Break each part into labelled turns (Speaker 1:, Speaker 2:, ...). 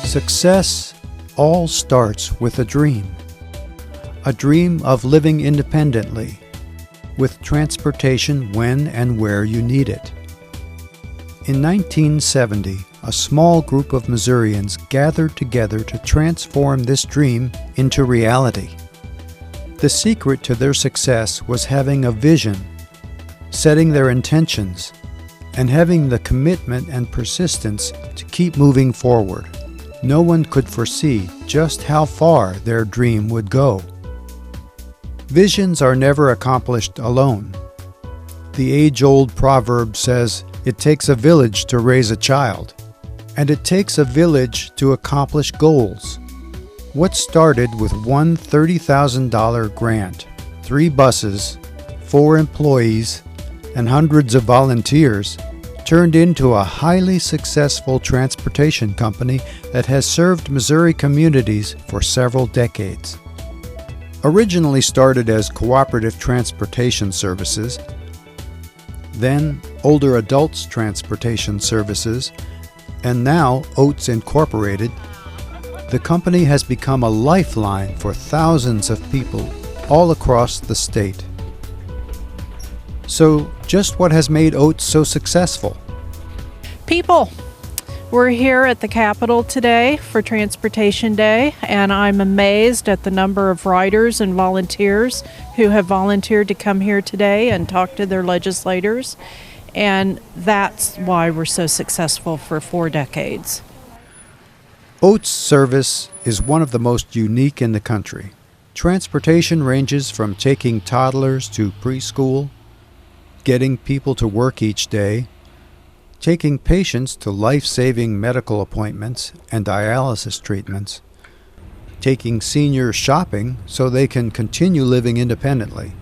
Speaker 1: Success all starts with a dream of living independently, with transportation when and where you need it. In 1970, a small group of Missourians gathered together to transform this dream into reality. The secret to their success was having a vision, setting their intentions, and having the commitment and persistence to keep moving forward. No one could foresee just how far their dream would go. Visions are never accomplished alone. The age-old proverb says, "It takes a village to raise a child," and it takes a village to accomplish goals. What started with one $30,000 grant, 3 buses, 4 employees, and hundreds of volunteers turned into a highly successful transportation company that has served Missouri communities for several decades. Originally started as Cooperative Transportation Services, then Older Adults Transportation Services, and now OATS Incorporated, the company has become a lifeline for thousands of people all across the state. So, just what has made OATS so successful?
Speaker 2: People. We're here at the Capitol today for Transportation Day, and I'm amazed at the number of riders and volunteers who have volunteered to come here today and talk to their legislators, and that's why we're so successful for 4 decades.
Speaker 1: OATS service is one of the most unique in the country. Transportation ranges from taking toddlers to preschool, getting people to work each day, taking patients to life-saving medical appointments and dialysis treatments, taking seniors shopping so they can continue living independently,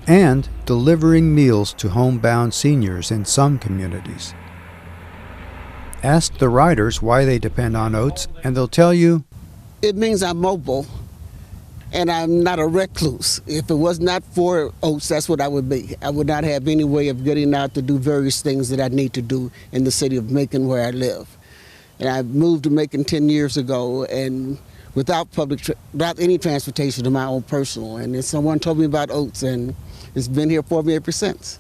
Speaker 1: and delivering meals to homebound seniors in some communities. Ask the riders why they depend on OATS, and they'll tell you,
Speaker 3: "It means I'm mobile, and I'm not a recluse. If it was not for OATS, that's what I would be. I would not have any way of getting out to do various things that I need to do in the city of Macon where I live. And I moved to Macon 10 years ago, and without without any transportation of my own personal. And then someone told me about OATS, and it's been here for me ever since.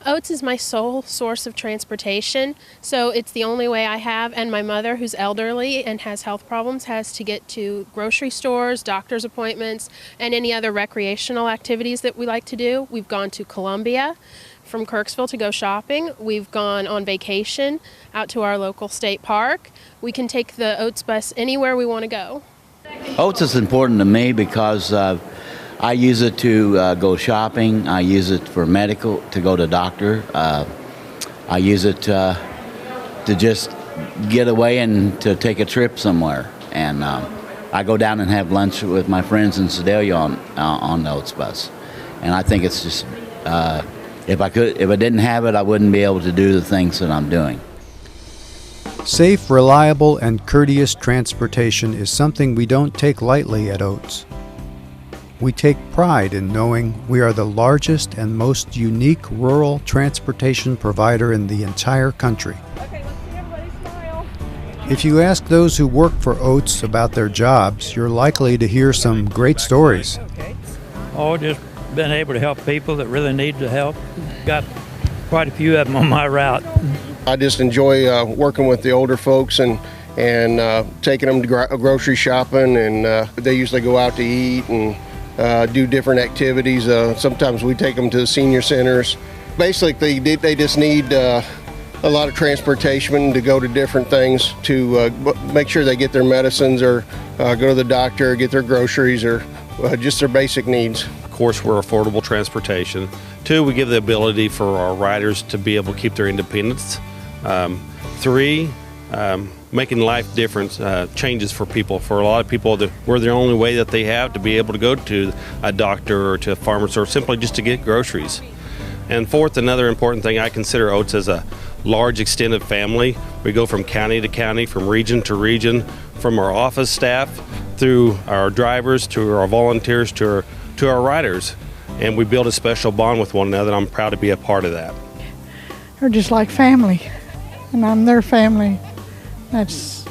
Speaker 4: OATS is my sole source of transportation, so it's the only way I have, and my mother, who's elderly and has health problems, has to get to grocery stores, doctor's appointments, and any other recreational activities that we like to do. We've gone to Columbia from Kirksville to go shopping. We've gone on vacation out to our local state park. We can take the OATS bus anywhere we want to go.
Speaker 5: OATS is important to me because I use it to go shopping. I use it for medical, to go to doctor. I use it to just get away and to take a trip somewhere. And I go down and have lunch with my friends in Sedalia on the OATS bus. And I think it's just, if I didn't have it, I wouldn't be able to do the things that I'm doing.
Speaker 1: safe, reliable, and courteous transportation is something we don't take lightly at OATS. We take pride in knowing we are the largest and most unique rural transportation provider in the entire country.
Speaker 2: Okay, let's see everybody smile.
Speaker 1: If you ask those who work for OATS about their jobs, you're likely to hear some great stories.
Speaker 6: Oh, just been able to help people that really need the help. Got quite a few of them on my route.
Speaker 7: I just enjoy working with the older folks and taking them to grocery shopping, and they usually go out to eat and do different activities. Sometimes we take them to the senior centers. Basically, they just need a lot of transportation to go to different things, to make sure they get their medicines or go to the doctor, or get their groceries, or just their basic needs.
Speaker 8: Of course, we're affordable transportation. 2, we give the ability for our riders to be able to keep their independence. 3, making life difference changes for people. For a lot of people, we're the only way that they have to be able to go to a doctor or to a pharmacist, or simply just to get groceries. And 4th, another important thing, I consider OATS as a large extended family. We go from county to county, from region to region, from our office staff through our drivers to our volunteers to our riders. And we build a special bond with one another, and I'm proud to be a part of that.
Speaker 9: They're just like family, and I'm their family. That's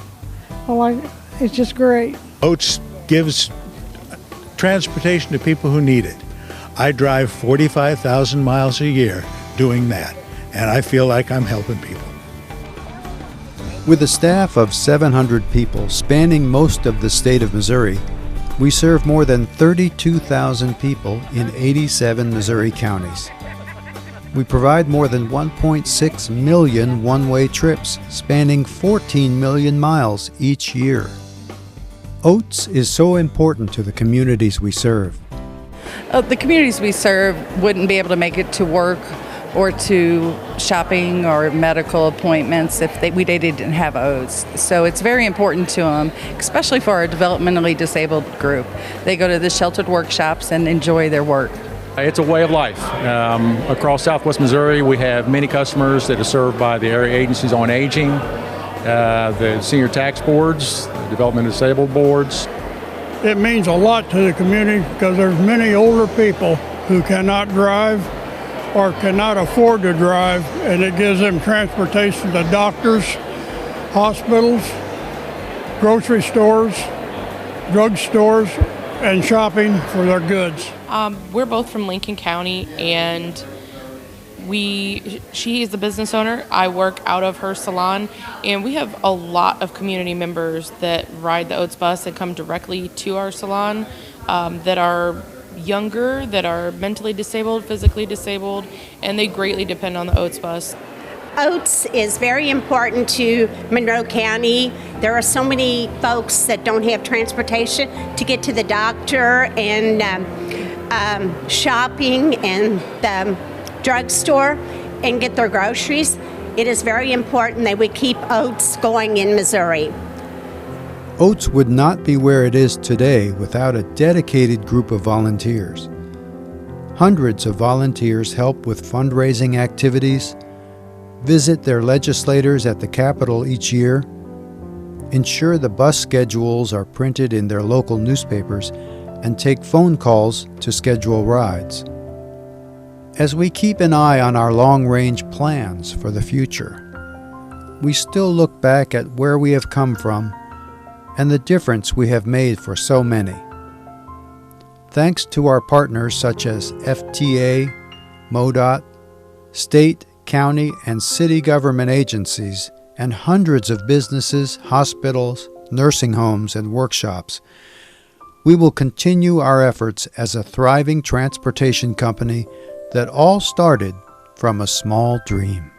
Speaker 9: It's just great.
Speaker 10: OATS gives transportation to people who need it. I drive 45,000 miles a year doing that, and I feel like I'm helping people.
Speaker 1: With a staff of 700 people spanning most of the state of Missouri, we serve more than 32,000 people in 87 Missouri counties. We provide more than 1.6 million one-way trips, spanning 14 million miles each year. OATS is so important to the communities we serve.
Speaker 11: The communities we serve wouldn't be able to make it to work or to shopping or medical appointments if they didn't have OATS. So it's very important to them, especially for our developmentally disabled group. They go to the sheltered workshops and enjoy their work.
Speaker 12: It's a way of life. Across Southwest Missouri, we have many customers that are served by the area agencies on aging, the senior tax boards, the development disabled boards.
Speaker 9: It means a lot to the community because there's many older people who cannot drive or cannot afford to drive, and it gives them transportation to doctors, hospitals, grocery stores, drug stores, and shopping for their goods.
Speaker 13: We're both from Lincoln County, and she is the business owner. I work out of her salon, and we have a lot of community members that ride the OATS bus and come directly to our salon that are younger, that are mentally disabled, physically disabled, and they greatly depend on the OATS bus.
Speaker 14: OATS is very important to Monroe County. There are so many folks that don't have transportation to get to the doctor and shopping and the drugstore and get their groceries. It is very important that we keep OATS going in Missouri.
Speaker 1: OATS would not be where it is today without a dedicated group of volunteers. Hundreds of volunteers help with fundraising activities, visit their legislators at the Capitol each year, ensure the bus schedules are printed in their local newspapers, and take phone calls to schedule rides. As we keep an eye on our long-range plans for the future, we still look back at where we have come from and the difference we have made for so many. Thanks to our partners such as FTA, MoDOT, state, county, and city government agencies, and hundreds of businesses, hospitals, nursing homes, and workshops, we will continue our efforts as a thriving transportation company that all started from a small dream.